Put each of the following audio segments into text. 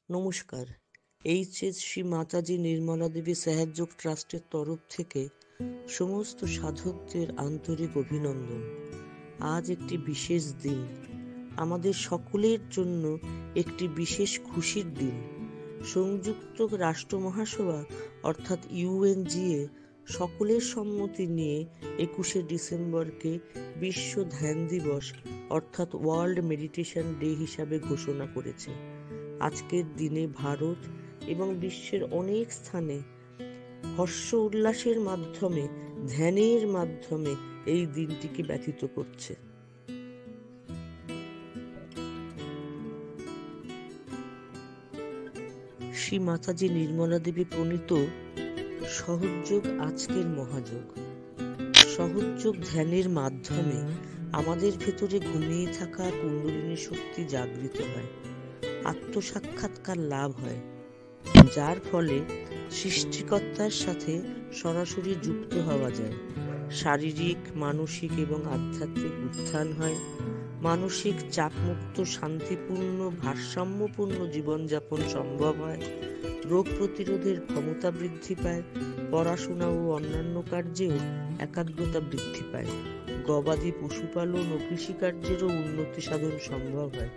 নমস্কার। এইচএস শ্রী মাতাজি নির্মলা দেবী সাহায্যক ট্রাস্টের তরফ থেকে সমস্ত সাধকদের আন্তরিক অভিনন্দন। আজ একটি বিশেষ দিন, আমাদের সকলের জন্য একটি বিশেষ খুশির দিন। সংযুক্ত রাষ্ট্র মহাসভা অর্থাৎ ইউএনজিএ সকলের সম্মতি নিয়ে 21শে ডিসেম্বরকে বিশ্ব ধ্যান দিবস অর্থাৎ ওয়ার্ল্ড মেডিটেশন ডে হিসাবে ঘোষণা করেছে। আজকের দিনে ভারত এবং বিশ্বের অনেক স্থানে হর্ষ উল্লাসের মাধ্যমে, ধ্যানের মাধ্যমে এই দিনটিকে ব্যতীত করছে। শ্রী মাতাজি নির্মলা দেবী প্রণীত সহযোগ আজকের মহাযোগ। সহযোগ ধ্যানের মাধ্যমে আমাদের ভেতরে ঘুমিয়ে থাকা কুণ্ডলিনী শক্তি জাগৃত হয়, আত্মসাক্ষাৎকার লাভ হয়, যার ফলে সৃষ্টিকর্তার সাথে সরাসরি যুক্ত হওয়া যায়। শারীরিক, মানসিক এবং আধ্যাত্মিক উত্থান হয়, মানসিক চাপমুক্ত, শান্তিপূর্ণ, ভারসাম্যপূর্ণ জীবনযাপন সম্ভব হয়, রোগ প্রতিরোধের ক্ষমতা বৃদ্ধি পায়, পড়াশোনা ও অন্যান্য কার্যেও একাগ্রতা বৃদ্ধি পায়, গবাদি পশুপালন ও কৃষিকার্যেরও উন্নতি সাধন সম্ভব হয়।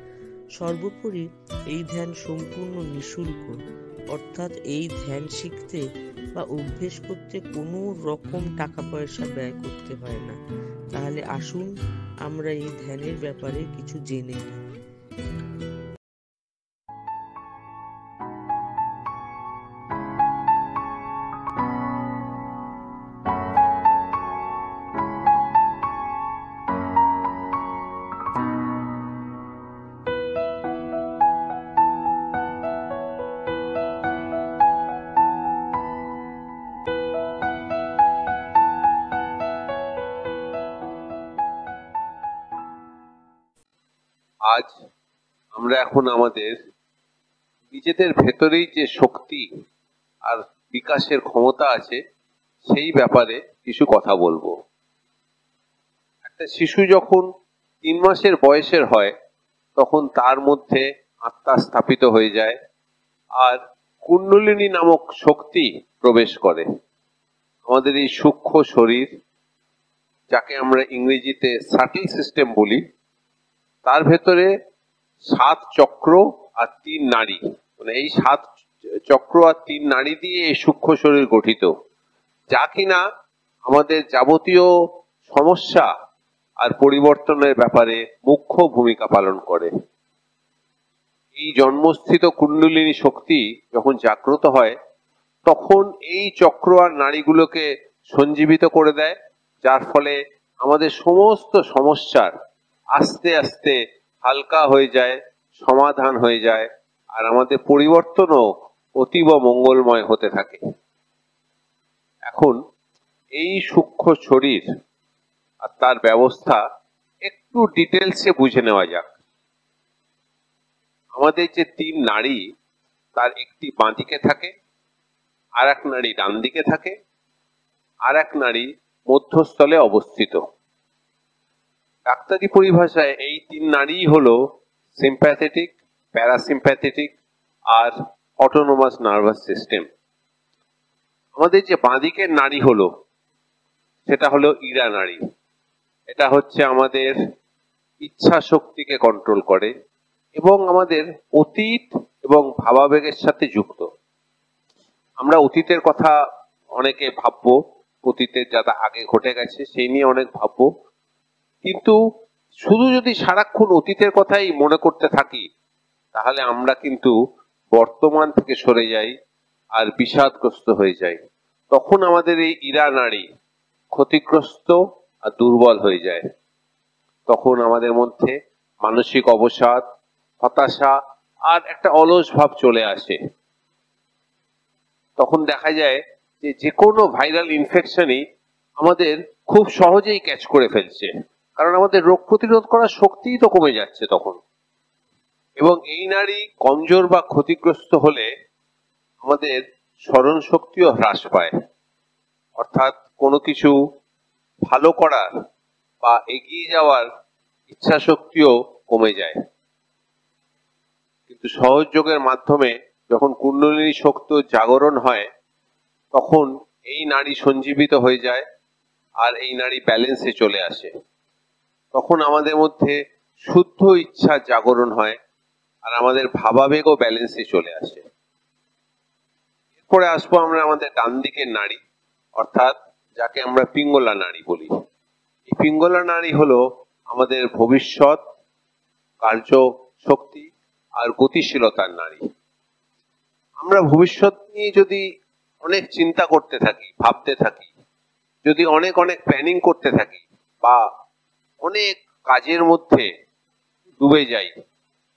সর্বোপরি এই ধ্যান সম্পূর্ণ নিঃশুল্ক, অর্থাৎ এই ধ্যান শিখতে বা অভ্যেস করতে কোনো রকম টাকা পয়সা ব্যয় করতে হয় না। তাহলে আসুন আমরা এই ধ্যানের ব্যাপারে কিছু জেনে নিই। আজ আমরা এখন আমাদের নিজেদের ভেতরেই যে শক্তি আর বিকাশের ক্ষমতা আছে সেই ব্যাপারে কিছু কথা বলবো। একটা শিশু যখন 3 মাসের বয়সের হয় তখন তার মধ্যে আত্মা স্থাপিত হয়ে যায় আর কুণ্ডলিনী নামক শক্তি প্রবেশ করে। আমাদের এই সূক্ষ্ম শরীর, যাকে আমরা ইংরেজিতে সাটল সিস্টেম বলি, তার ভেতরে 7 চক্র আর 3 নাড়ি, মানে এই 7 চক্র আর 3 নাড়ি দিয়ে এই সূক্ষ্ম শরীর গঠিত, যা কিনা আমাদের যাবতীয় সমস্যা আর পরিবর্তনের ব্যাপারে মুখ্য ভূমিকা পালন করে। এই জন্মস্থিত কুণ্ডলিনী শক্তি যখন জাগ্রত হয় তখন এই চক্র আর নাড়িগুলোকে সঞ্জীবিত করে দেয়, যার ফলে আমাদের সমস্ত সমস্যার আস্তে আস্তে হালকা হয়ে যায়, সমাধান হয়ে যায়, আর আমাদের পরিবর্তনও অতীব মঙ্গলময় হতে থাকে। এখন এই সূক্ষ্ম শরীর আর তার ব্যবস্থা একটু ডিটেলসে বুঝে নেওয়া যাক। আমাদের যে 3 নাড়ি, তার একটি বাঁ দিকে থাকে, আর এক নাড়ি ডান দিকে থাকে, আর এক নাড়ি মধ্যস্থলে অবস্থিত। ডাক্তারি পরিভাষায় এই 3 নাড়ি হলো সিম্প্যাথেটিক, প্যারাসিম্প্যাথেটিক আর অটোনোমাস নার্ভাস সিস্টেম। আমাদের যে বাঁ দিকের নাড়ি হলো সেটা হলো ইরা নাড়ি। এটা হচ্ছে আমাদের ইচ্ছা শক্তিকে কন্ট্রোল করে এবং আমাদের অতীত এবং ভাবাবেগের সাথে যুক্ত। আমরা অতীতের কথা অনেকে ভাববো, অতীতের যা আগে ঘটে গেছে সেই নিয়ে অনেক ভাববো, কিন্তু শুধু যদি সারাক্ষণ অতীতের কথাই মনে করতে থাকি তাহলে আমরা কিন্তু বর্তমান থেকে সরে যাই আর বিষাদগ্রস্ত হয়ে যাই। তখন আমাদের এই ইরা নাড়ি ক্ষতিগ্রস্ত আর দুর্বল হয়ে যায়। তখন আমাদের মধ্যে মানসিক অবসাদ, হতাশা আর একটা অলস ভাব চলে আসে। তখন দেখা যায় যে কোনো ভাইরাল ইনফেকশনই আমাদের খুব সহজেই ক্যাচ করে ফেলছে, কারণ আমাদের রোগ প্রতিরোধ করার শক্তিই তো কমে যাচ্ছে তখন। এবং এই নাড়ি কমজোর বা ক্ষতিগ্রস্ত হলে আমাদের স্মরণ শক্তিও হ্রাস পায়, অর্থাৎ কোনো কিছু ভালো করার বা এগিয়ে যাওয়ার ইচ্ছা শক্তিও কমে যায়। কিন্তু কিন্তু সহযোগের মাধ্যমে যখন কুণ্ডলিনী শক্তি জাগরণ হয় তখন এই নাড়ি সঞ্জীবিত হয়ে যায় আর এই নাড়ি ব্যালেন্সে চলে আসে। তখন আমাদের মধ্যে শুদ্ধ ইচ্ছা জাগরণ হয় আর আমাদের ভাবাবেগও ব্যালেন্সে চলে আসে। এরপরে আসবো আমরা আমাদের ডান দিকের নাড়ি, অর্থাৎ যাকে আমরা পিঙ্গলা নাড়ি বলি। এই পিঙ্গলা নাড়ি হলো আমাদের ভবিষ্যৎ, কার্য শক্তি আর গতিশীলতার নাড়ি। আমরা ভবিষ্যৎ নিয়ে যদি অনেক চিন্তা করতে থাকি, ভাবতে থাকি, যদি অনেক অনেক প্ল্যানিং করতে থাকি বা অনেক কাজের মধ্যে ডুবে যাই,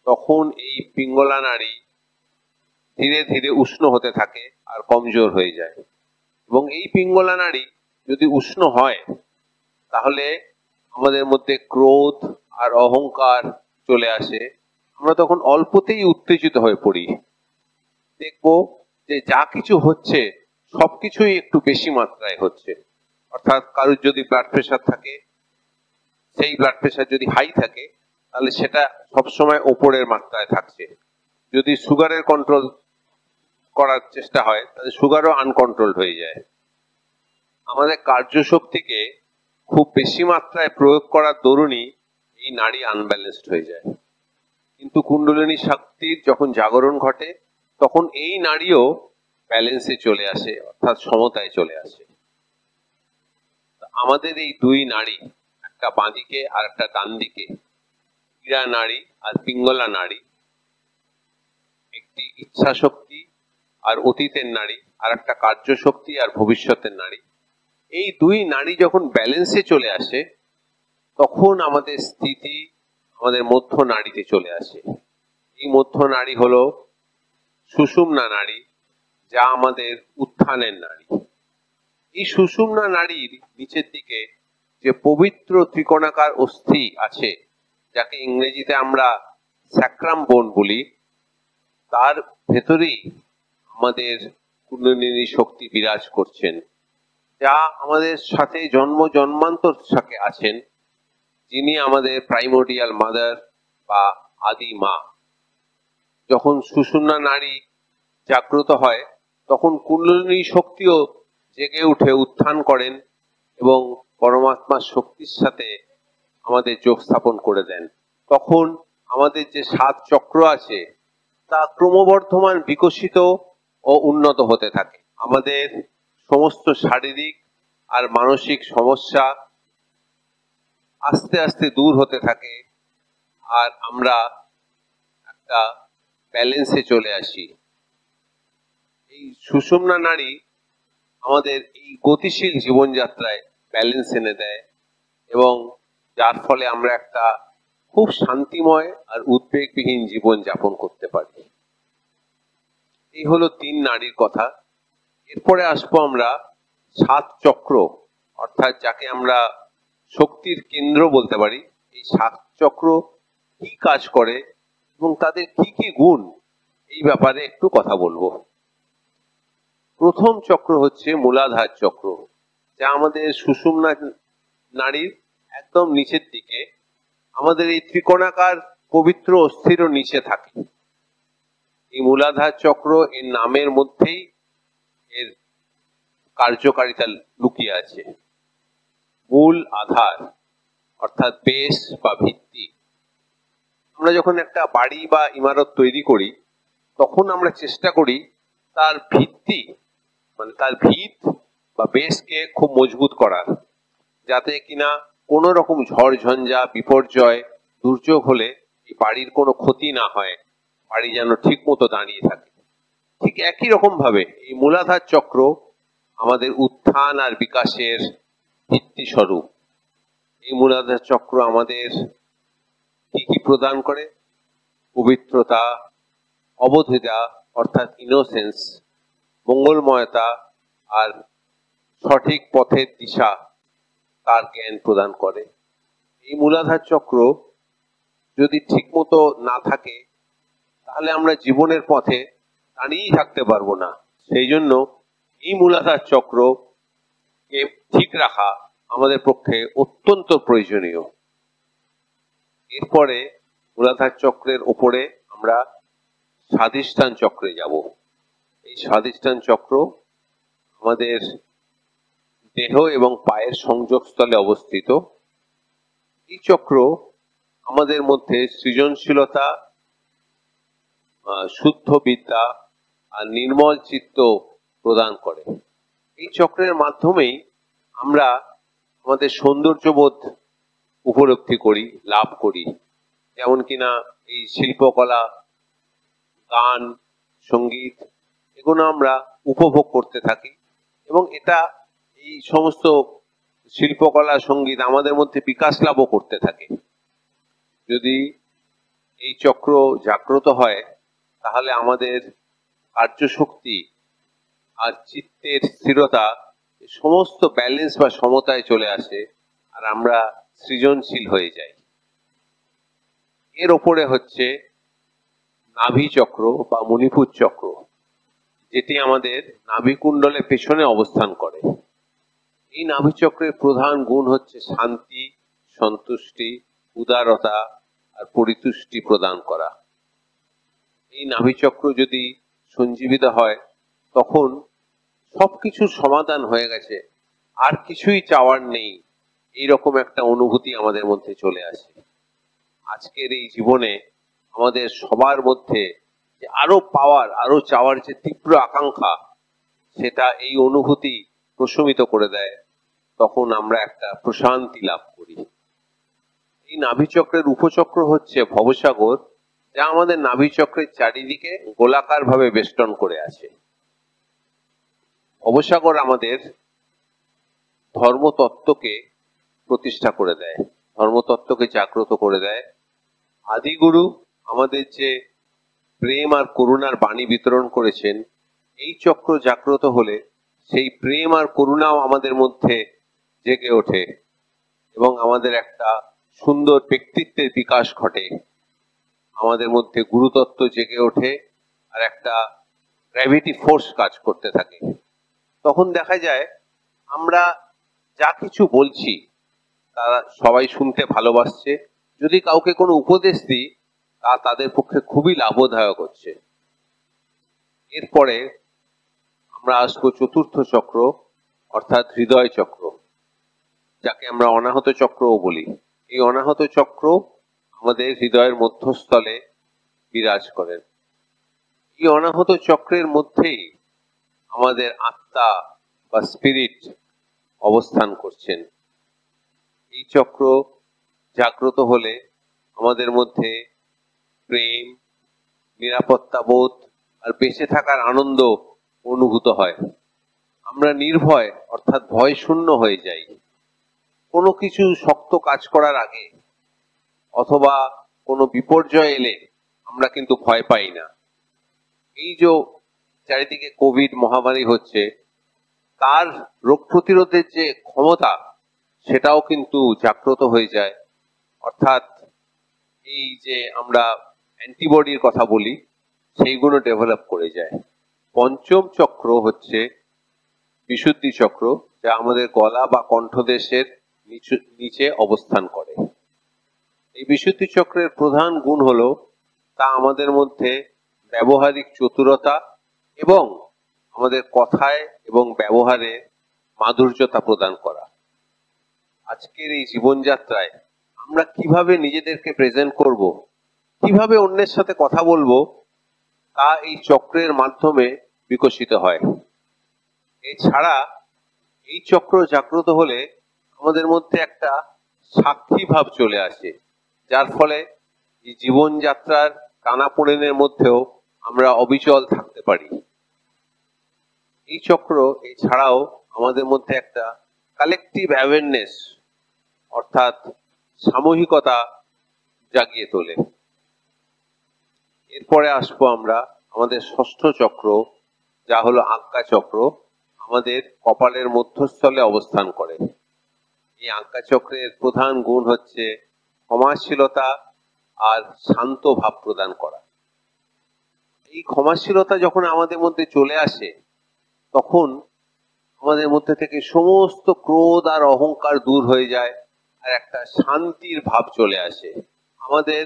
তখন এই পিঙ্গলা নাড়ি ধীরে ধীরে উষ্ণ হতে থাকে আর কমজোর হয়ে যায়। এবং এই পিঙ্গলা নাড়ি যদি উষ্ণ হয় তাহলে আমাদের মধ্যে ক্রোধ আর অহংকার চলে আসে। আমরা তখন অল্পতেই উত্তেজিত হয়ে পড়ি। দেখবো যে যা কিছু হচ্ছে সবকিছুই একটু বেশি মাত্রায় হচ্ছে। অর্থাৎ কারোর যদি ব্লাড প্রেশার থাকে, সেই ব্লাড প্রেশার যদি হাই থাকে তাহলে সেটা সবসময় ওপরের মাত্রায় থাকছে। যদি সুগারের কন্ট্রোল করার চেষ্টা হয় তাহলে সুগারও আনকন্ট্রোলড হয়ে যায়। আমাদের কার্যশক্তিকে খুব বেশি মাত্রায় প্রয়োগ করার দরুনই এই নাড়ি আনব্যালেন্সড হয়ে যায়। কিন্তু কুণ্ডলিনী শক্তির যখন জাগরণ ঘটে তখন এই নাড়িও ব্যালেন্সে চলে আসে, অর্থাৎ সমতায় চলে আসে। আমাদের এই দুই নাড়ি, একটা বাঁদিকে আর একটা ডান দিকে, ক্রীড়া নাড়ি আর পিঙ্গলা নাড়ি, একটি ইচ্ছা শক্তি আর অতীতের নাড়ি, আর একটা কার্য শক্তি আর ভবিষ্যতের নাড়ি। এই দুই নাড়ি যখন ব্যালেন্সে চলে আসে তখন আমাদের স্থিতি আমাদের মধ্য নাড়িতে চলে আসে। এই মধ্য নাড়ি হলো সুষুম্না নাড়ি, যা আমাদের উত্থানের নাড়ি। এই সুষুম্না নাড়ির নিচের দিকে যে পবিত্র ত্রিকোণাকার অস্থি আছে, যাকে ইংরেজিতে আমরা স্যাক্রাম বোন বলি, তার ভেতরেই আমাদের কুণ্ডলিনী শক্তি বিরাজ করছেন, যা আমাদের সাথে জন্ম জন্মান্তর সাথে আছেন, যিনি আমাদের প্রাইমোর্ডিয়াল মাদার বা আদি মা। যখন সুষুম্না নাড়ি জাগ্রত হয় তখন কুণ্ডলিনী শক্তিও জেগে উঠে উত্থান করেন এবং পরমাত্মার শক্তির সাথে আমাদের যোগ স্থাপন করে দেন। তখন আমাদের যে 7 চক্র আছে তা ক্রমবর্ধমান বিকশিত ও উন্নত হতে থাকে। আমাদের সমস্ত শারীরিক আর মানসিক সমস্যা আস্তে আস্তে দূর হতে থাকে আর আমরা একটা ব্যালেন্সে চলে আসি। এই সুষুম্না নাড়ি আমাদের এই গতিশীল জীবনযাত্রায় ব্যালেন্স এনে দেয় এবং যার ফলে আমরা একটা খুব শান্তিময় আর উদ্বেগবিহীন জীবন যাপন করতে পারি। এই হলো 3 নাড়ির কথা। এরপরে আসবো আমরা 7 চক্র, অর্থাৎ যাকে আমরা শক্তির কেন্দ্র বলতে পারি। এই 7 চক্র কি কাজ করে এবং তাদের কি কি গুণ, এই ব্যাপারে একটু কথা বলবো। প্রথম চক্র হচ্ছে মূলাধার চক্র, যা আমাদের সুষুম্না নাড়ির একদম নিচের দিকে আমাদের এই ত্রিকোণাকার পবিত্র অস্থির নিচে থাকে। এই মূলাধার চক্র এর নামের মধ্যেই এর কার্যকারিতা লুকিয়ে আছে। মূল আধার অর্থাৎ বেস বা ভিত্তি। আমরা যখন একটা বাড়ি বা ইমারত তৈরি করি তখন আমরা চেষ্টা করি তার ভিত্তি মানে তার ভিত বা বেসকে খুব মজবুত করার, যাতে কিনা কোনো রকম ঝড় ঝঞ্ঝা বিপর্যয় দুর্যোগ হলে এই বাড়ির কোনো ক্ষতি না হয়, বাড়ি যেন ঠিক মতো দাঁড়িয়ে থাকে। ঠিক একই রকম ভাবে এই মূলাধার চক্র আমাদের উত্থান আর বিকাশের ভিত্তি স্বরূপ। এই মূলাধার চক্র আমাদের কি কি প্রদান করে? পবিত্রতা, অবধিতা অর্থাৎ ইনোসেন্স, মঙ্গলময়তা আর সঠিক পথের দিশা তার জ্ঞান প্রদান করে। এই মূলাধার চক্র যদি ঠিক মতো না থাকে তাহলে আমরা জীবনের পথে দাঁড়িয়েই থাকতে পারবো না। সেই জন্য এই মূলাধার চক্রকে ঠিক রাখা আমাদের পক্ষে অত্যন্ত প্রয়োজনীয়। এরপরে মূলাধার চক্রের উপরে আমরা স্বাধিষ্ঠান চক্রে যাব। এই স্বাধিষ্ঠান চক্র আমাদের দেহ এবং পায়ের সংযোগস্থলে অবস্থিত। এই চক্র আমাদের মধ্যে সৃজনশীলতা, শুদ্ধ বিদ্যা আর নির্মল চিত্ত প্রদান করে। এই চক্রের মাধ্যমেই আমরা আমাদের সৌন্দর্যবোধ উপলব্ধি করি, লাভ করি। যেমন কিনা এই শিল্পকলা, গান, সঙ্গীত, এগুলো আমরা উপভোগ করতে থাকি এবং এটা এই সমস্ত শিল্পকলা, সঙ্গীত আমাদের মধ্যে বিকাশ লাভও করতে থাকে। যদি এই চক্র জাগ্রত হয় তাহলে আমাদের কার্যশক্তি আর চিত্তের স্থিরতা সমস্ত ব্যালেন্স বা সমতায় চলে আসে আর আমরা সৃজনশীল হয়ে যাই। এর ওপরে হচ্ছে নাভি চক্র বা মণিপুর চক্র, যেটি আমাদের নাভিকুণ্ডলের পেছনে অবস্থান করে। এই নাভি চক্রের প্রধান গুণ হচ্ছে শান্তি, সন্তুষ্টি, উদারতা আর পরিতুষ্টি প্রদান করা। এই নাভি চক্র যদি সঞ্জীবিত হয় তখন সবকিছুর সমাধান হয়ে গেছে, আর কিছুই চাওয়ার নেই, এইরকম একটা অনুভূতি আমাদের মধ্যে চলে আসে। আজকের এই জীবনে আমাদের সবার মধ্যে যে আরো পাওয়ার, আরো চাওয়ার যে তীব্র আকাঙ্ক্ষা, সেটা এই অনুভূতি প্রশমিত করে দেয়। তখন আমরা একটা প্রশান্তি লাভ করি। এই নাভিচক্রের উপচক্র হচ্ছে ভবসাগর, যা আমাদের নাভিচক্রের চারিদিকে গোলাকার ভাবে বেষ্টন করে আছে। ভবসাগর আমাদের ধর্মতত্ত্বকে প্রতিষ্ঠা করে দেয়, ধর্মতত্ত্বকে জাগ্রত করে দেয়। আদিগুরু আমাদের যে প্রেম আর করুণার বাণী বিতরণ করেছেন, এই চক্র জাগ্রত হলে সেই প্রেম আর করুণাও আমাদের মধ্যে জেগে ওঠে এবং আমাদের একটা সুন্দর ব্যক্তিত্বের বিকাশ ঘটে। আমাদের মধ্যে গুরুতত্ত্ব জেগে ওঠে আর একটা গ্র্যাভিটি ফোর্স কাজ করতে থাকে। তখন দেখা যায় আমরা যা কিছু বলছি তারা সবাই শুনতে ভালোবাসছে। যদি কাউকে কোনো উপদেশ দিই তা তাদের পক্ষে খুবই লাভদায়ক হচ্ছে। এরপরে আমরা আসবো চতুর্থ চক্র, অর্থাৎ হৃদয় চক্র, যাকে আমরা অনাহত চক্রও বলি। এই অনাহত চক্র আমাদের হৃদয়ের মধ্যস্থলে বিরাজ করেন। এই অনাহত চক্রের মধ্যেই আমাদের আত্মা বা স্পিরিট অবস্থান করছেন। এই চক্র জাগ্রত হলে আমাদের মধ্যে প্রেম, নিরাপত্তা বোধ আর বেঁচে থাকার আনন্দ অনুভূত হয়। আমরা নির্ভয় অর্থাৎ ভয় শূন্য হয়ে যাই। কোনো কিছু শক্ত কাজ করার আগে অথবা কোনো বিপর্যয় এলে আমরা কিন্তু ভয় পাই না। এই যে চারিদিকে কোভিড মহামারী হচ্ছে, তার রোগ প্রতিরোধের যে ক্ষমতা সেটাও কিন্তু জাগ্রত হয়ে যায়। অর্থাৎ এই যে আমরা অ্যান্টিবডির কথা বলি, সেইগুলো ডেভেলপ করে যায়। পঞ্চম চক্র হচ্ছে বিশুদ্ধি চক্র, যা আমাদের গলা বা কণ্ঠদেশের নিচে অবস্থান করে। এই বিশুদ্ধি চক্রের প্রধান গুণ হলো তা আমাদের মধ্যে ব্যবহারিক চতুরতা এবং আমাদের কথায় এবং ব্যবহারে মাধুর্যতা প্রদান করা। আজকের এই জীবনযাত্রায় আমরা কিভাবে নিজেদেরকে প্রেজেন্ট করব, কিভাবে অন্যের সাথে কথা বলবো, তা এই চক্রের মাধ্যমে বিকশিত হয়। এছাড়া এই চক্র জাগ্রত হলে আমাদের মধ্যে একটা সাক্ষী ভাব চলে আসে, যার ফলে এই জীবনযাত্রার টানাপোড়েনের মধ্যেও আমরা অবিচল থাকতে পারি। এই চক্র এছাড়াও আমাদের মধ্যে একটা কালেকটিভ অ্যাওয়ারনেস অর্থাৎ সামূহিকতা জাগিয়ে তোলে। এরপরে আসবো আমরা আমাদের ষষ্ঠ চক্র, যা হলো আজ্ঞা চক্র, আমাদের কপালের মধ্যস্থলে অবস্থান করে। এই আজ্ঞা চক্রের প্রধান গুণ হচ্ছে ক্ষমাশীলতা আর শান্ত ভাব প্রদান করা। এই ক্ষমাশীলতা যখন আমাদের মধ্যে চলে আসে তখন আমাদের মধ্যে থেকে সমস্ত ক্রোধ আর অহংকার দূর হয়ে যায় আর একটা শান্তির ভাব চলে আসে। আমাদের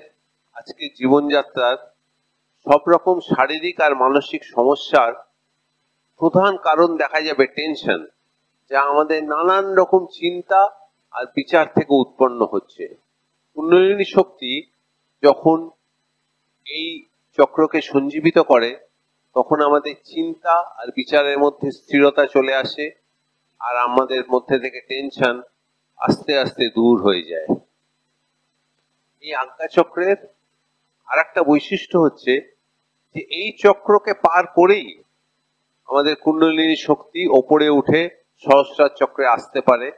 আজকে জীবনযাত্রার সব রকম শারীরিক আর মানসিক সমস্যার প্রধান কারণ দেখা যাবে টেনশন, যা আমাদের নানান রকম চিন্তা আর বিচার থেকে উৎপন্ন হচ্ছে। কুণ্ডলিনী শক্তি যখন এই চক্রকে সঞ্জীবিত করে, তখন আমাদের চিন্তা আর বিচারের মধ্যে স্থিরতা চলে আসে, আর আমাদের মধ্যে থেকে টেনশন আস্তে আস্তে দূর হয়ে যায়। এই আজ্ঞাচক্রের আর একটা বৈশিষ্ট্য হচ্ছে যে এই চক্রকে পার করেই আমাদের কুণ্ডলিনী শক্তি ওপরে উঠে সহস্রার চক্রে আসতে পারে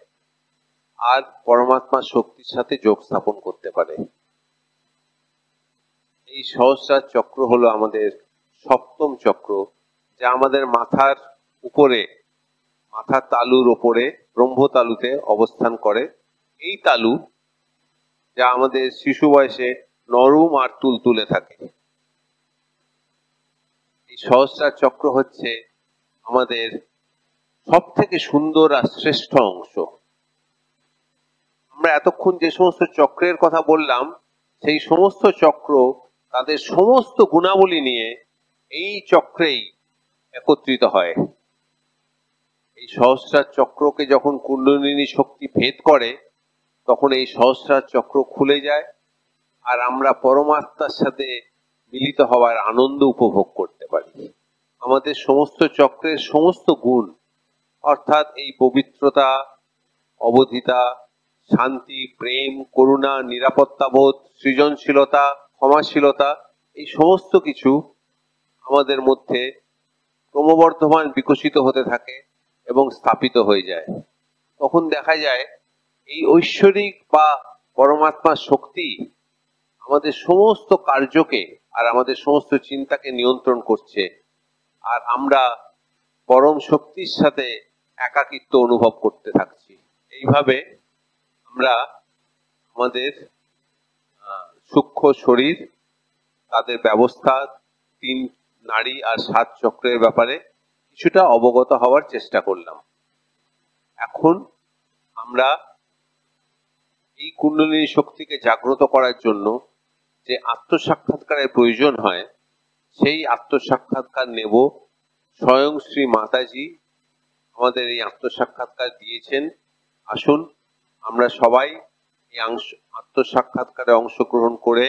আর পরমাত্মার শক্তির সাথে যোগ স্থাপন করতে পারে। এই সহস্রার চক্র হলো আমাদের সপ্তম চক্র, যা আমাদের মাথার উপরে, মাথার তালুর ওপরে ব্রহ্ম তালুতে অবস্থান করে। এই তালু, যা আমাদের শিশু বয়সে নরম আর তুলতুলে থাকে। এই সহস্রার চক্র হচ্ছে আমাদের সব থেকে সুন্দর আর শ্রেষ্ঠ অংশ। আমরা এতক্ষণ যে সমস্ত চক্রের কথা বললাম, সেই সমস্ত চক্র তাদের সমস্ত গুণাবলী নিয়ে এই চক্রেই একত্রিত হয়। এই সহস্রার চক্রকে যখন কুণ্ডলিনী শক্তি ভেদ করে, তখন এই সহস্রার চক্র খুলে যায় আর আমরা পরমাত্মার সাথে মিলিত হওয়ার আনন্দ উপভোগ করতে পারি। আমাদের সমস্ত চক্রের সমস্ত গুণ, অর্থাৎ এই পবিত্রতা, অবধিতা, শান্তি, প্রেম, করুণা, নিরাপত্তাবোধ, সৃজনশীলতা, ক্ষমাশীলতা, এই সমস্ত কিছু আমাদের মধ্যে ক্রমবর্ধমান বিকশিত হতে থাকে এবং স্থাপিত হয়ে যায়। তখন দেখা যায় এই ঐশ্বরিক বা পরমাত্মার শক্তি আমাদের সমস্ত কার্যকে আর আমাদের সমস্ত চিন্তাকে নিয়ন্ত্রণ করছে, আর আমরা পরম শক্তির সাথে একাকিত্ব অনুভব করতে থাকছি। এইভাবে আমরা আমাদের সূক্ষ্ম শরীর, তাদের ব্যবস্থা, 3 নাড়ি আর 7 চক্রের ব্যাপারে কিছুটা অবগত হওয়ার চেষ্টা করলাম। এখন আমরা এই কুণ্ডলিনী শক্তিকে জাগ্রত করার জন্য যে আত্মসাক্ষাৎকারের প্রয়োজন হয়, সেই আত্মসাক্ষাৎকার নেব। স্বয়ং শ্রী মাতাজি আমাদের এই আত্মসাক্ষাৎকার দিয়েছেন। আসুন আমরা সবাই এই আত্মসাক্ষাৎকারে অংশগ্রহণ করে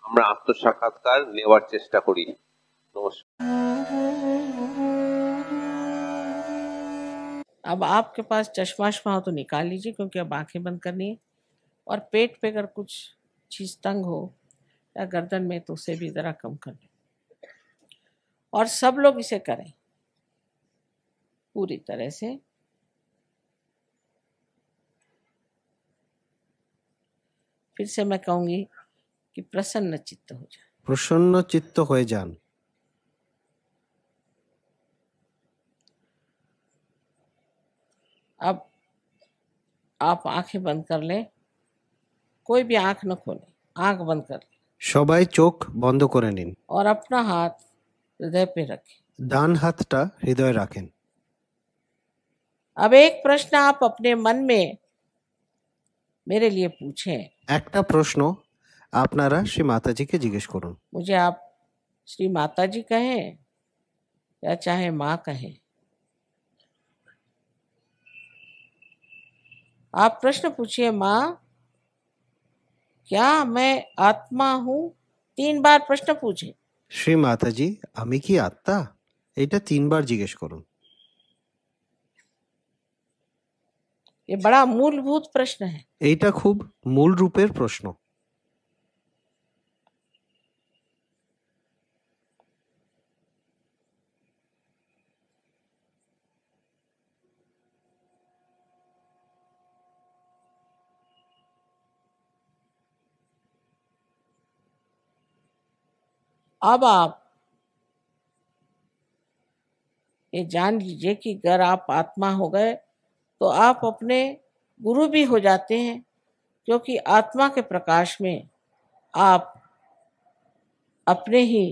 আমরা আত্মসাক্ষাৎকার নেওয়ার চেষ্টা করি। নমস্কার। अब आपके पास चश्मा वश्मा हो तो निकाल लीजिए, क्योंकि अब आंखें बंद करनी है। और पेट पे अगर कुछ चीज तंग हो या गर्दन में, तो उसे भी जरा कम कर लें। और सब लोग इसे करें पूरी तरह से। फिर से मैं कहूंगी कि प्रसन्न चित्त हो जाए। প্রসন্ন চিত্ত হয়ে যান। अब आप आंखें बंद कर लें, कोई भी आंख न खोले, आंख बंद कर लें সবাই চোখ বন্ধ করে নিন। और अपना हाथ हृदय पे रखें। ডান হাতটা হৃদয়ে রাখেন। अब एक प्रश्न आप अपने मन में मेरे लिए पूछें। একটা প্রশ্ন আপনারা শ্রী মাতাজিকে জিজ্ঞেস করুন। मुझे आप श्री माता जी कहें या चाहे माँ कहें, आप प्रश्न पूछिए, माँ क्या मैं आत्मा हूँ? 3 बार प्रश्न पूछे। শ্রী মাতাজি, আমি কি আত্মা? এটা 3 বার জিজ্ঞেস করুন। ये बड़ा मूलभूत प्रश्न है। এইটা খুব মূল রূপের প্রশ্ন। अब आप ये जान लीजिए कि अगर आप आत्मा हो गए तो आप अपने गुरु भी हो जाते हैं, क्योंकि आत्मा के प्रकाश में आप अपने ही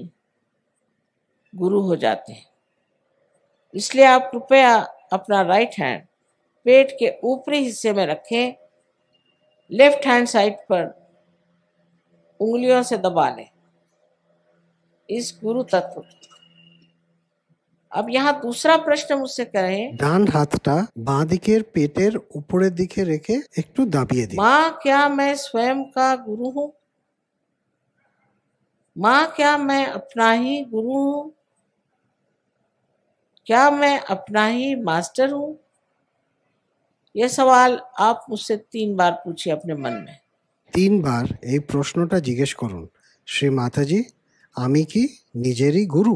गुरु हो जाते हैं। इसलिए आप कृपया अपना राइट हैंड पेट के ऊपरी हिस्से में रखें, लेफ्ट हैंड साइड पर उंगलियों से दबा लें। इस गुरु तत्व को। अब यहाँ दूसरा प्रश्न मुझसे करें, ডান হাতটা বাঁ দিকের পেটের উপরের দিকে রেখে একটু দাবিয়ে দিন। माँ क्या मैं स्वयं का गुरु हूँ? माँ क्या मैं अपना ही गुरु हूँ? क्या मैं अपना ही मास्टर हूँ? ये सवाल आप मुझसे 3 बार पूछिए अपने मन में। 3 বার এই প্রশ্নটা জিজ্ঞেস করুন, শ্রী মাতাজি, আমি কি নিজেরই গুরু?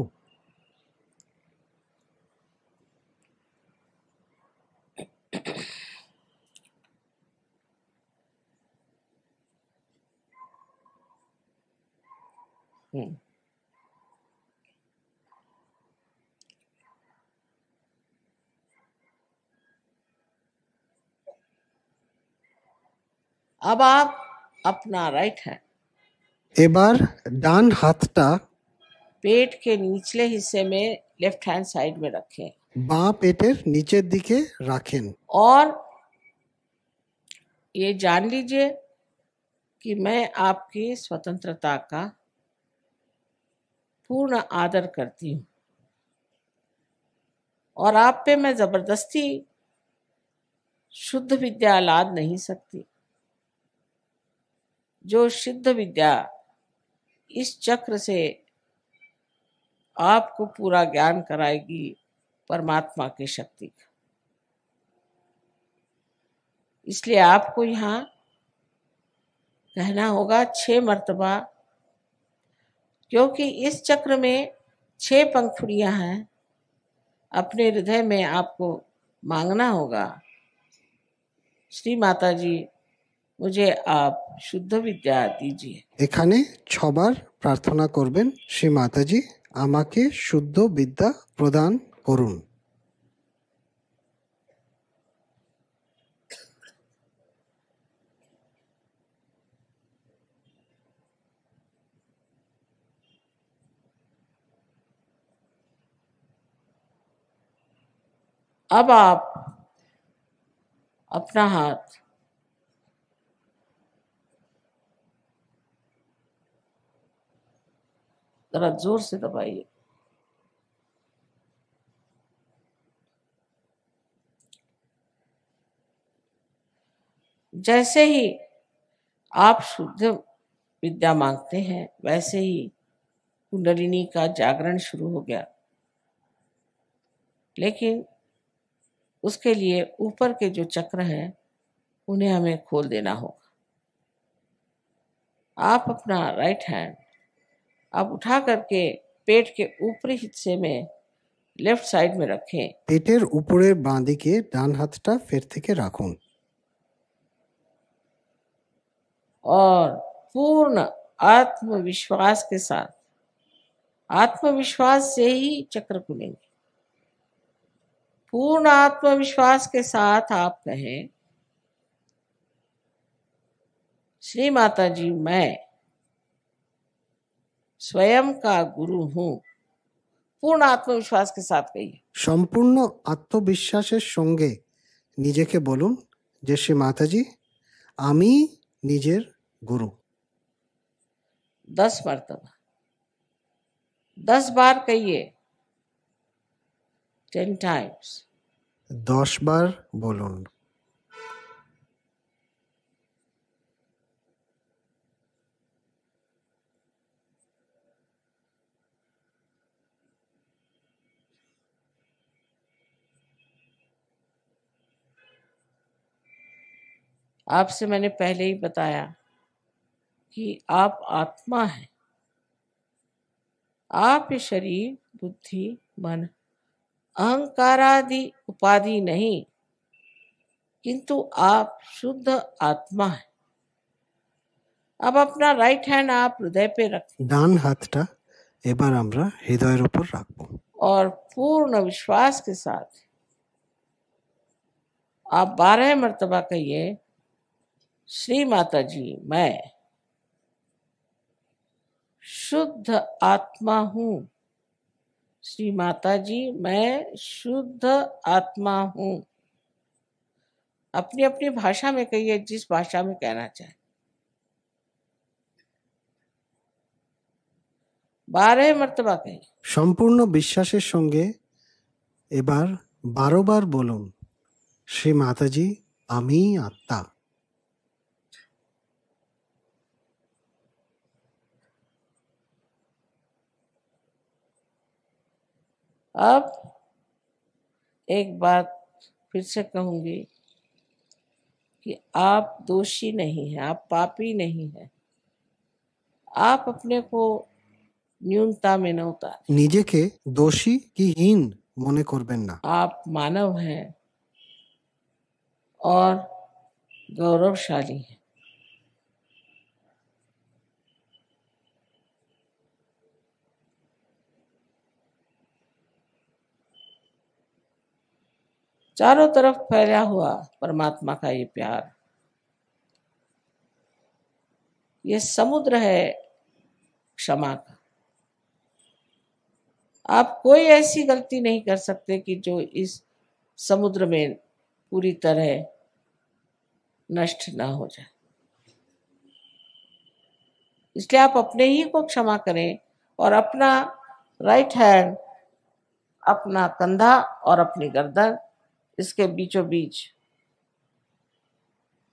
अब आप अपना राइट हैंड এবার ডান হাতটা पेट के निचले हिस्से में लेफ्ट हैंड साइड में रखें বাঁ পেটের নিচের দিকে রাখেন और ये जान लीजिए कि मैं आपकी स्वतंत्रता का पूर्ण आदर करती हूँ और आप पे मैं जबरदस्ती शुद्ध विद्या लाद नहीं सकती। जो शुद्ध विद्या इस चक्र से आपको पूरा ज्ञान कराएगी परमात्मा की शक्ति का। इसलिए आपको यहाँ कहना होगा 6 मर्तबा, क्योंकि इस चक्र में 6 पंखुड़ियां हैं। अपने हृदय में आपको मांगना होगा, श्री माता जी मुझे आप शुद्ध विद्या दीजिए। এখানে 6 বার প্রার্থনা করবেন, শ্রী মাতাজি আমাকে শুদ্ধ বিদ্যা প্রদান করুন। अब आप अपना हाथ जरा जोर से दबाइए। जैसे ही आप शुद्ध विद्या मांगते हैं वैसे ही कुंडलिनी का जागरण शुरू हो गया, लेकिन उसके लिए ऊपर के जो चक्र हैं उन्हें हमें खोल देना होगा। आप अपना राइट हैंड आप उठा करके पेट के ऊपरी हिस्से में लेफ्ट साइड में रखें পেটের উপরের বাঁ দিকে ডান হাতটা ফের থেকে রাখুন और पूर्ण आत्मविश्वास के साथ, आत्मविश्वास से ही चक्र खुलेंगे। पूर्ण आत्मविश्वास के साथ आप कहें, श्री माता जी मैं स्वयं का गुरु हूँ। पूर्ण आत्मविश्वास के साथ कहिए। সম্পূর্ণ আত্মবিশ্বাসের সঙ্গে নিজেকে বলুন যে শ্রী মাতাজি আমি নিজের গুরু। 10 मर्तबा 10 बार कहिए, 10 times। 10 বার বলুন। आपसे मैंने पहले ही बताया कि आप आत्मा हैं। आप ये शरीर, बुद्धि, मन, अहंकार आदि उपाधि नहीं, किंतु आप शुद्ध आत्मा हैं। अब अपना राइट हैंड आप हृदय पे रखें ডান হাতটা এবার আমরা হৃদয়ের উপর রাখবো और पूर्ण विश्वास के साथ आप 12 मर्तबा कहिए, श्री माता जी मैं शुद्ध आत्मा हूँ। श्री माता जी मैं शुद्ध आत्मा हूँ। अपनी अपनी भाषा में कहिए, जिस भाषा में कहना चाहे। 12 मर्तबा कही। সম্পূর্ণ বিশ্বাসের সঙ্গে এবার 12 বার বলুন, শ্রী মাতাজি আমি আত্মা। अब एक बात फिर से कहूंगी कि आप दोषी नहीं हैं, आप पापी नहीं हैं। आप अपने को न्यूनता में न उतारें। নিজেকে দোষী কি হীন মনে করবেন না। आप मानव हैं और गौरवशाली हैं। चारों तरफ फैला हुआ परमात्मा का ये प्यार, ये समुद्र है क्षमा का। आप कोई ऐसी गलती नहीं कर सकते कि जो इस समुद्र में पूरी तरह नष्ट ना हो जाए। इसलिए आप अपने ही को क्षमा करें और अपना राइट हैंड, अपना कंधा और अपनी गर्दन इसके बीचों बीच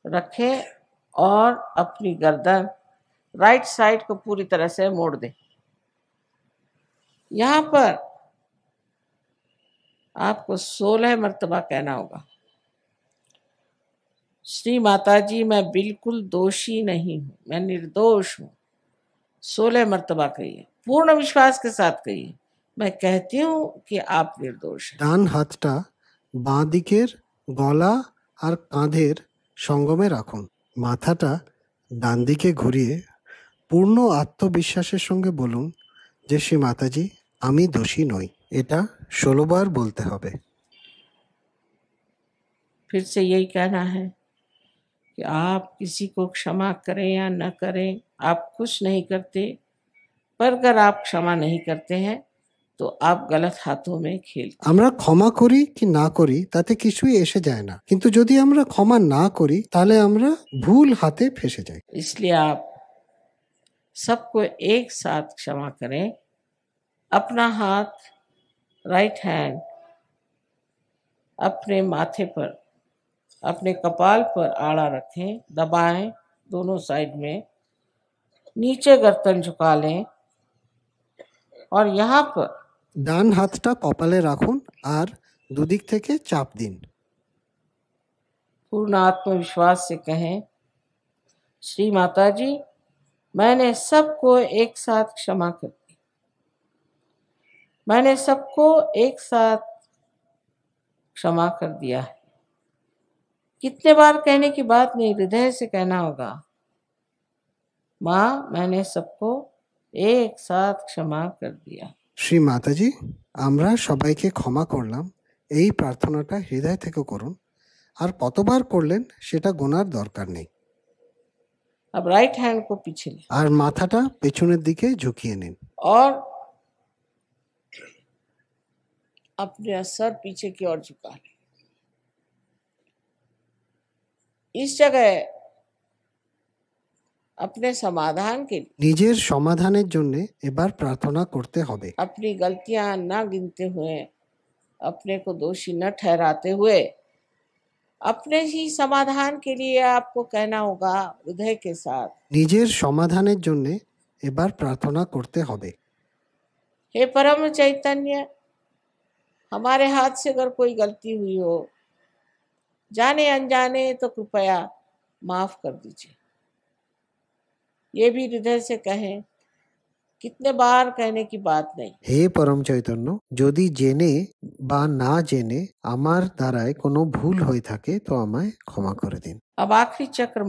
रखें और अपनी गर्दन राइट साइड को पूरी तरह से मोड़ दें। यहाँ पर आपको 16 मर्तबा कहना होगा, श्री माता जी मैं बिल्कुल दोषी नहीं हूं, मैं निर्दोष हूं। 16 मर्तबा कहिए, पूर्ण विश्वास के साथ कहिए, मैं कहती हूं कि आप निर्दोष हैं। ডান হাতটা বাঁ দিকের গলা আর কাঁধের সঙ্গমে রাখুন, মাথাটা ডান দিকে ঘুরিয়ে পূর্ণ আত্মবিশ্বাসের সঙ্গে বলুন যে শ্রী মাতাজি আমি দোষী নই। এটা 16 বার বলতে হবে। फिर से यही कहना है कि आप किसी को क्षमा करें या न करें, आप कुछ नहीं करते, पर अगर आप क्षमा नहीं करते हैं तो आप गलत हाथों में खेलते हैं। আমরা ক্ষমা করি কি না করি তাতে কিছুই এসে যায় না, কিন্তু যদি আমরা ক্ষমা না করি তাহলে আমরা ভুল হাতে ফেসে যাই। इसलिए आप सबको एक साथ क्षमा करें। अपना हाथ राइट हैंड अपने माथे पर, अपने कपाल पर आड़ा रखें, दबाएं दोनों साइड में, नीचे गर्दन झुका लें और यहाँ पर ডান হাতটা কপালে রাখুন আর দুদিক থেকে চাপ দিন। पूर्ण आत्मविश्वास से कहें, श्री माता जी मैंने सबको एक साथ क्षमा कर दी, मैंने सबको एक साथ क्षमा कर दिया है। कितने बार कहने की बात नहीं, हृदय से कहना होगा, माँ मैंने सबको एक साथ क्षमा कर दिया। শ্রী মাতাজি আমরা সবাইকে ক্ষমা করলাম, এই প্রার্থনাটা হৃদয় থেকে করুন, আর কতবার করলেন সেটা গোনার দরকার নেই। अब राइट हैंड को पीछे लें আর মাথাটা পেছনের দিকে ঝুঁকিয়ে নিন और अपने सर पीछे की ओर झुका लें। इस जगह अपने समाधान के लिए নিজের সমাধানের জন্য এবার প্রার্থনা করতে হবে। अपनी गलतियां न गिनते हुए, अपने को दोषी न ठहराते हुए, अपने ही समाधान के लिए आपको कहना होगा हृदय के साथ, নিজের সমাধানের জন্য এবার প্রার্থনা করতে হবে। हे परम चैतन्य, हमारे हाथ से अगर कोई गलती हुई हो, जाने अनजाने, तो कृपया माफ कर दीजिए। ये भी हृदय से कहें, कितने बार कहने की बात नहीं। হে পরম চৈতন্য, যদি জেনে বা না জেনে আমার দ্বারায় কোনো ভুল হয়ে থাকে তো আমায় ক্ষমা করে দিন। अब आखिरी चक्र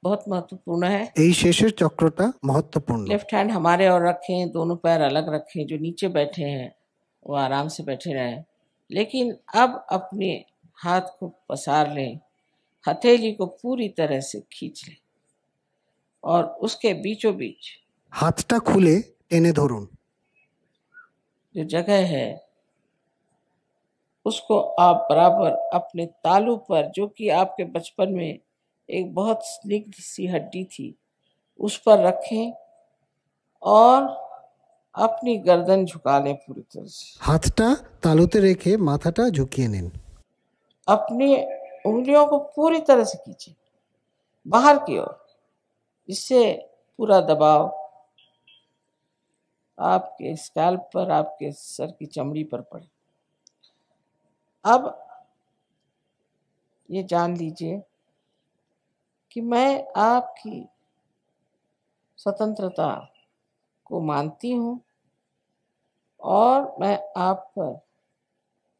बहुत महत्वपूर्ण है। এই শেষের চক্রটা মহত্বপূর্ণ। लेफ्ट हैंड हमारे और रखें, दोनों पैर अलग रखें, जो नीचे बैठे हैं वो आराम से बैठे रहें, लेकिन अब अपने हाथ को पसार लें, हथेली को पूरी तरह से खींच लें और उसके बीचों बीच হাতটা খুলে টেনে ধরুন। जो जगह है उसको आप बराबर अपने तालू पर, जो कि आपके बचपन में एक बहुत स्निग्ध सी हड्डी थी, उस पर रखें और अपनी गर्दन झुका लें पूरी तरह से। হাতটা তালুতে রেখে মাথাটা ঝুঁকিয়ে নিন। अपनी उंगलियों को पूरी तरह से खींचिए बाहर की ओर, जिससे पूरा दबाव आपके स्कैल्प पर, आपके सर की चमड़ी पर पड़े। अब ये जान लीजिए कि मैं आपकी स्वतंत्रता को मानती हूँ और मैं आप पर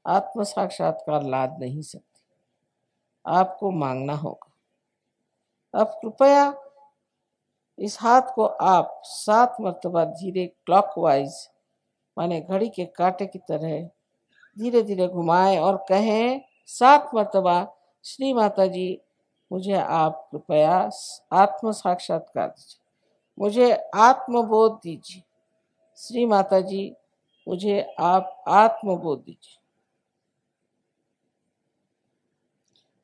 आत्म साक्षात्कार लाद नहीं सकती, आपको मांगना होगा। अब कृपया इस हाथ को आप 7 मर्तबा धीरे क्लॉकवाइज माने घड़ी के कांटे की तरह धीरे धीरे घुमाएं और कहें 7 मर्तबा, श्री माता जी मुझे आप कृपया आत्म साक्षात्कार दीजिए, मुझे आत्मबोध दीजिए, श्री माता जी मुझे आप आत्मबोध दीजिए।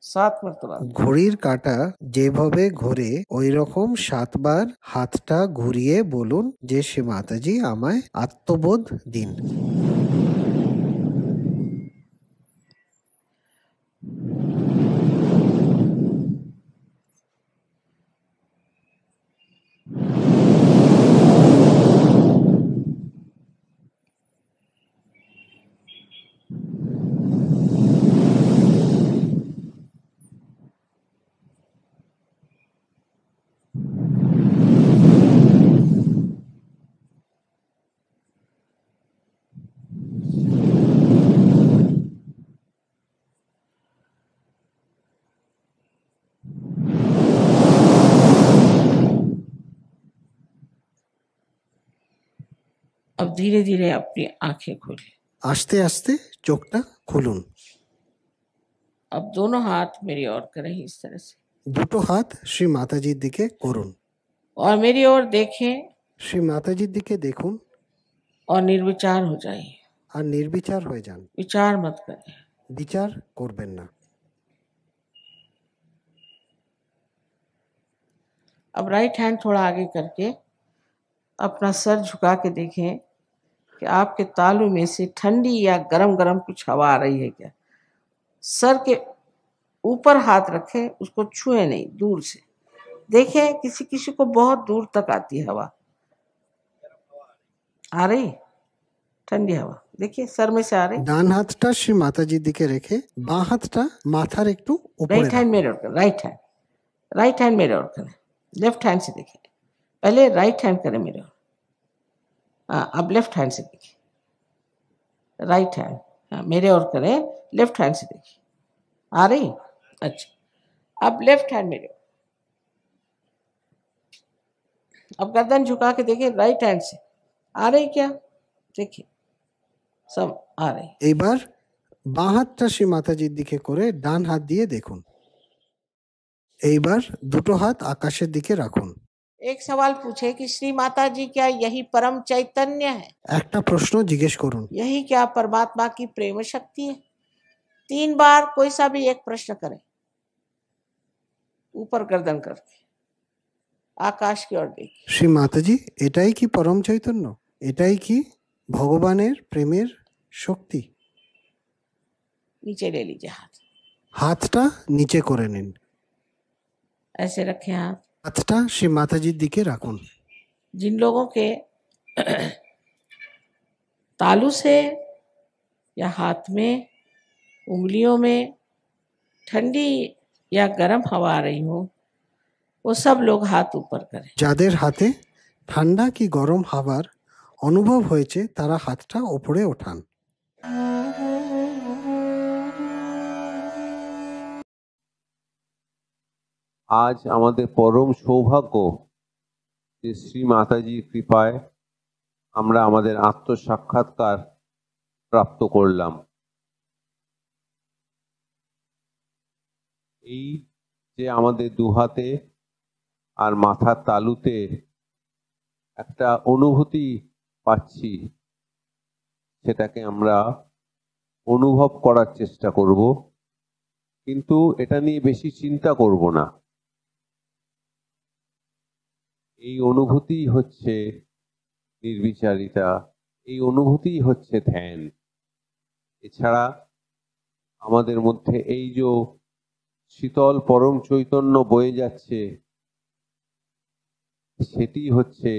7 मर्तबा। ঘড়ির কাঁটা যেভাবে ঘোরে ওই রকম 7 বার হাতটা ঘুরিয়ে বলুন যে শ্রী মাতাজি আমায় আত্মবোধ দিন। अब धीरे धीरे अपनी आंखें खोलें। আস্তে আস্তে চোখটা খুলুন। अब दोनों हाथ मेरी ओर करें इस तरह से দুটো হাত শ্রী মাতাজির দিকে করুন। और मेरी ओर देखें শ্রী মাতাজির দিকে দেখুন और निर्विचार हो जाइए। আর নির্বিচার হয়ে যান। विचार मत करें। বিচার করবেন না। अब राइट हैंड थोड़ा आगे करके अपना सर झुका के देखें कि आपके तालू में से ठंडी या गरम गरम कुछ हवा आ रही है क्या। सर के ऊपर हाथ रखें, उसको छुए नहीं, दूर से देखें। किसी किसी को बहुत दूर तक आती है हवा, आ रही ठंडी हवा, देखिए सर में से आ रही। ডান হাতটা শ্রী মাতাজির দিকে রেখে বাঁ হাতটা মাথার একটু উপরে राइट हैंड मेरे ओर करें, राइट हैंड मेरे ओर करें, लेफ्ट हैंड से देखिए। पहले राइट हैंड करें मेरे ओर, हाँ अब लेफ्ट हैंड से देखिए। राइट हैंड हाँ मेरे ओर करें, लेफ्ट हैंड से देखिए, आ रही। अच्छा अब लेफ्ट हैंड मेरे ओर, अब गर्दन झुका के देखिए राइट हैंड से आ रही क्या, देखिए सब आ रही। এইবার বাঁ হাতটা শ্রী মাতাজির দিকে করে ডান হাত দিয়ে দেখুন। এইবার দুটো হাত আকাশের দিকে রাখুন। एक सवाल पूछे कि श्री माता जी क्या यही परम चैतन्य है, একটা প্রশ্ন জিজ্ঞেস করুন, यही क्या परमात्मा की प्रेम शक्ति है। 3 बार कोई सा भी एक प्रश्न करें, ऊपर गर्दन करके आकाश की ओर देखिए। শ্রী মাতাজি এটাই কি পরম চৈতন্য, এটাই কি ভগবানের প্রেমের শক্তি। नीचे ले लीजिए हाथ, হাতটা নিচে করে নিন। ऐसे रखें हाथ। হাতটা শ্রী মাতাজির দিকে রাখুন। जिन लोगों के तालू से या हाथ में उंगलियों में ठंडी या गर्म हवा आ रही हो, वो सब लोग हाथ ऊपर करें। যাদের হাতে ঠান্ডা কি গরম হাওয়ার অনুভব হয়েছে তারা হাতটা ওপরে ওঠান। আজ আমাদের পরম সৌভাগ্য যে শ্রী মাতাজির কৃপায় আমরা আমাদের আত্মসাক্ষাৎকার প্রাপ্ত করলাম। এই যে আমাদের দুহাতে আর মাথার তালুতে একটা অনুভূতি পাচ্ছি, সেটাকে আমরা অনুভব করার চেষ্টা করব, কিন্তু এটা নিয়ে বেশি চিন্তা করব না। এই অনুভূতি হচ্ছে নির্বিচারিতা, এই অনুভূতিই হচ্ছে ধ্যান। এছাড়া আমাদের মধ্যে এই যে শীতল পরম চৈতন্য বয়ে যাচ্ছে, সেটি হচ্ছে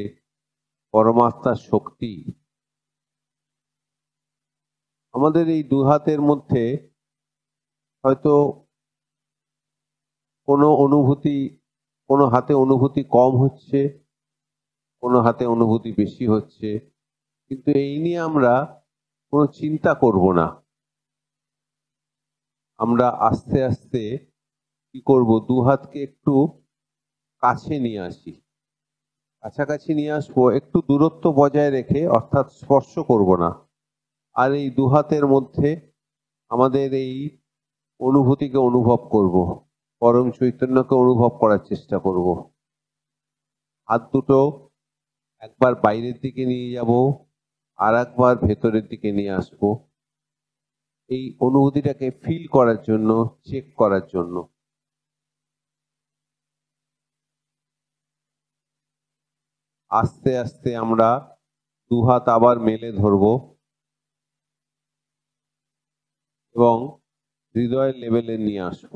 পরমাত্মার শক্তি। আমাদের এই দু হাতের মধ্যে হয়তো কোনো হাতে অনুভূতি কম হচ্ছে, কোনো হাতে অনুভূতি বেশি হচ্ছে, কিন্তু এই নিয়ে আমরা কোনো চিন্তা করব না। আমরা আস্তে আস্তে কি করব, দু হাতকে একটু কাছে নিয়ে আসি, কাছাকাছি নিয়ে আসবো, একটু দূরত্ব বজায় রেখে, অর্থাৎ স্পর্শ করব না। আর এই দু হাতের মধ্যে আমাদের এই অনুভূতিকে অনুভব করব, পরম চৈতন্যকে অনুভব করার চেষ্টা করব। হাত দুটো একবার বাইরের দিকে নিয়ে যাব, আর একবার ভেতরের দিকে নিয়ে আসব, এই অনুভূতিটাকে ফিল করার জন্য, চেক করার জন্য। আস্তে আস্তে আমরা দু হাত আবার মেলে ধরব এবং হৃদয়ের লেভেলে নিয়ে আসব।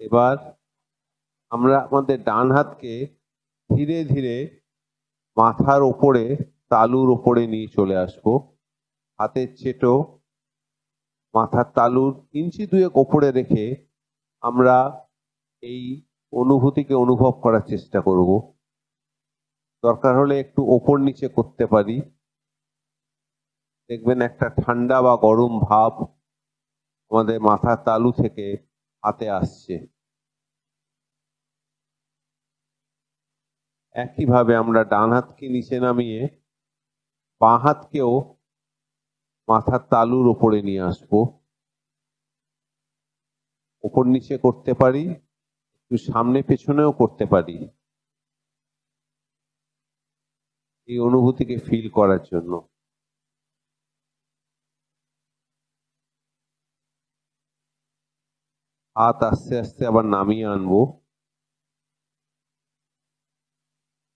এবার আমরা আমাদের ডান হাতকে ধীরে ধীরে মাথার ওপরে, তালুর ওপরে নিয়ে চলে আসব। হাতের চেটো মাথার তালুর ইঞ্চি দুয়েক ওপরে রেখে আমরা এই অনুভূতিকে অনুভব করার চেষ্টা করব। দরকার হলে একটু ওপর নিচে করতে পারি। দেখবেন একটা ঠান্ডা বা গরম ভাব আমাদের মাথার তালু থেকে হাতে আসছে। একইভাবে আমরা ডান হাতকে নিচে নামিয়ে বাঁ হাতকেও মাথার তালুর ওপরে নিয়ে আসব। ওপর নিচে করতে পারি, একটু সামনে পেছনেও করতে পারি, এই অনুভূতিকে ফিল করার জন্য। হাত আস্তে আস্তে আবার নামিয়ে আনবো।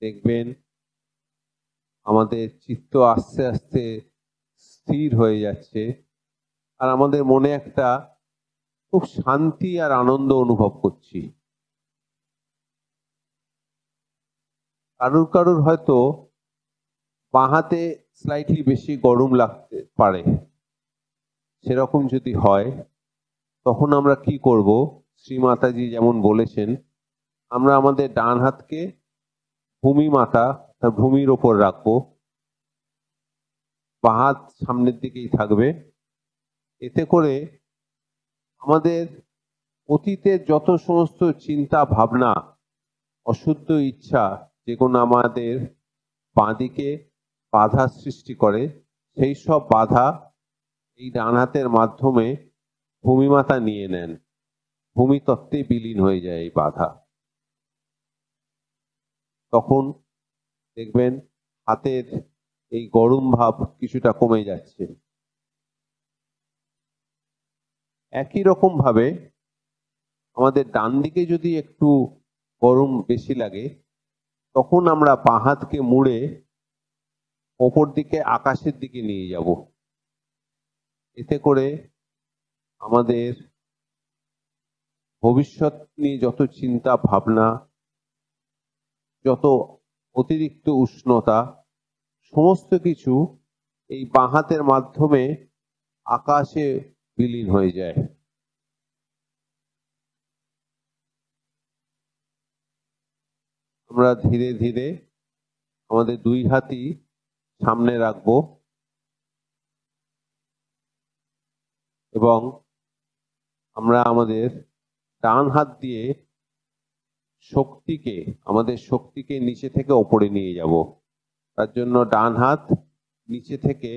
দেখবেন আমাদের চিত্ত আস্তে আস্তে স্থির হয়ে যাচ্ছে, আর আমাদের মনে একটা খুব শান্তি আর আনন্দ অনুভব করছি। কারুর কারুর হয়তো বাঁ হাতে স্লাইটলি বেশি গরম লাগতে পারে। সেরকম যদি হয়, তখন আমরা কি করব, শ্রী মাতাজি যেমন বলেছেন, আমরা আমাদের ডান হাতকে ভূমি মাতা, তার ভূমির ওপর রাখবো, বাঁ হাত সামনের দিকেই থাকবে। এতে করে আমাদের অতীতের যত সমস্ত চিন্তা ভাবনা, অশুদ্ধ ইচ্ছা, যেগুলো আমাদের বাঁদিকে বাধা সৃষ্টি করে, সেই সব বাধা এই ডান হাতের মাধ্যমে ভূমিমাতা নিয়ে নেন। ভূমি তত্ত্বে বিলীন হয়ে যায় এই বাধা। তখন দেখবেন হাতের এই গরম ভাব কিছুটা কমে যাচ্ছে। একই রকম ভাবে আমাদের ডান দিকে যদি একটু গরম বেশি লাগে, তখন আমরা বাঁ হাতকে মুড়ে ওপর দিকে, আকাশের দিকে নিয়ে যাব। এতে করে আমাদের ভবিষ্যৎ নিয়ে যত চিন্তা ভাবনা, যত অতিরিক্ত উষ্ণতা, সমস্ত কিছু এই বাঁ হাতের মাধ্যমে আকাশে বিলীন হয়ে যায়। আমরা ধীরে ধীরে আমাদের দুই হাতই সামনে রাখবো এবং আমরা আমাদের ডান হাত দিয়ে আমাদের শক্তিকে নিচে থেকে ওপরে নিয়ে যাব। তার জন্য ডান হাত নিচে থেকে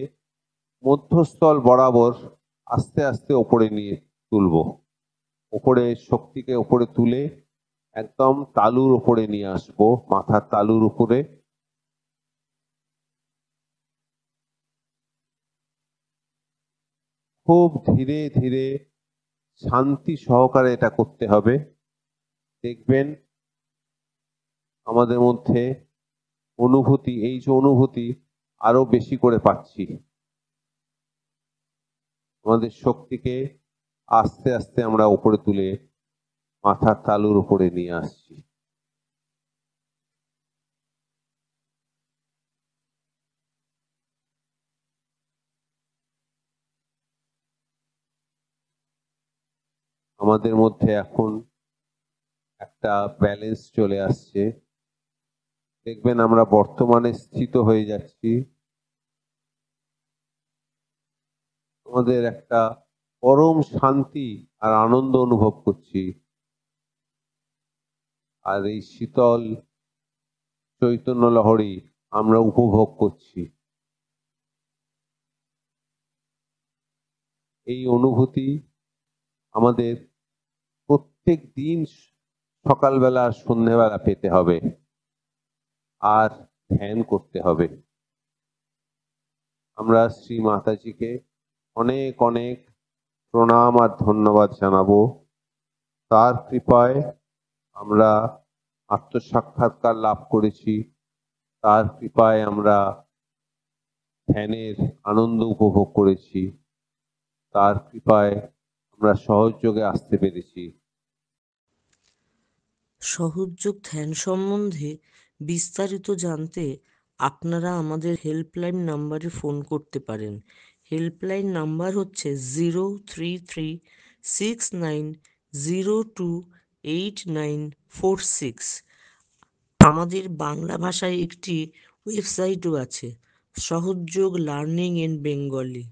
মধ্যস্থল বরাবর আস্তে আস্তে ওপরে নিয়ে তুলব। ওপরে শক্তিকে ওপরে তুলে একদম তালুর উপরে নিয়ে আসবো, মাথার তালুর উপরে। খুব ধীরে ধীরে শান্তি সহকারে এটা করতে হবে। দেখবেন আমাদের মধ্যে অনুভূতি, এই যে অনুভূতি আরো বেশি করে পাচ্ছি। আমাদের শক্তিকে আস্তে আস্তে আমরা উপরে তুলে মাথার তালুর উপরে নিয়ে আসছি। আমাদের মধ্যে এখন একটা ব্যালেন্স চলে আসছে। দেখবেন আমরা বর্তমানে স্থিত হয়ে যাচ্ছি। আমাদের একটা পরম শান্তি আর আনন্দ অনুভব করছি। আর এই শীতল চৈতন্য লহরী আমরা উপভোগ করছি। এই অনুভূতি আমাদের প্রত্যেক দিন সকালবেলা আর সন্ধ্যেবেলা পেতে হবে, আর ধ্যান করতে হবে। আমরা শ্রী মাতাজিকে অনেক অনেক প্রণাম আর ধন্যবাদ জানাবো। তার কৃপায় আমরা আত্মসাক্ষাৎকার লাভ করেছি, তার কৃপায় আমরা ধ্যানের আনন্দ উপভোগ করেছি, তার কৃপায় আমরা সহযোগে আসতে পেরেছি। সহযোগ ধ্যান সম্বন্ধে বিস্তারিত জানতে আপনারা আমাদের হেল্পলাইন নাম্বারে ফোন করতে পারেন। হেল্পলাইন নাম্বার হচ্ছে 0336902896। আমাদের বাংলা ভাষায় একটি ওয়েবসাইটও আছে, সহযোগ লার্নিং ইন বেঙ্গলি।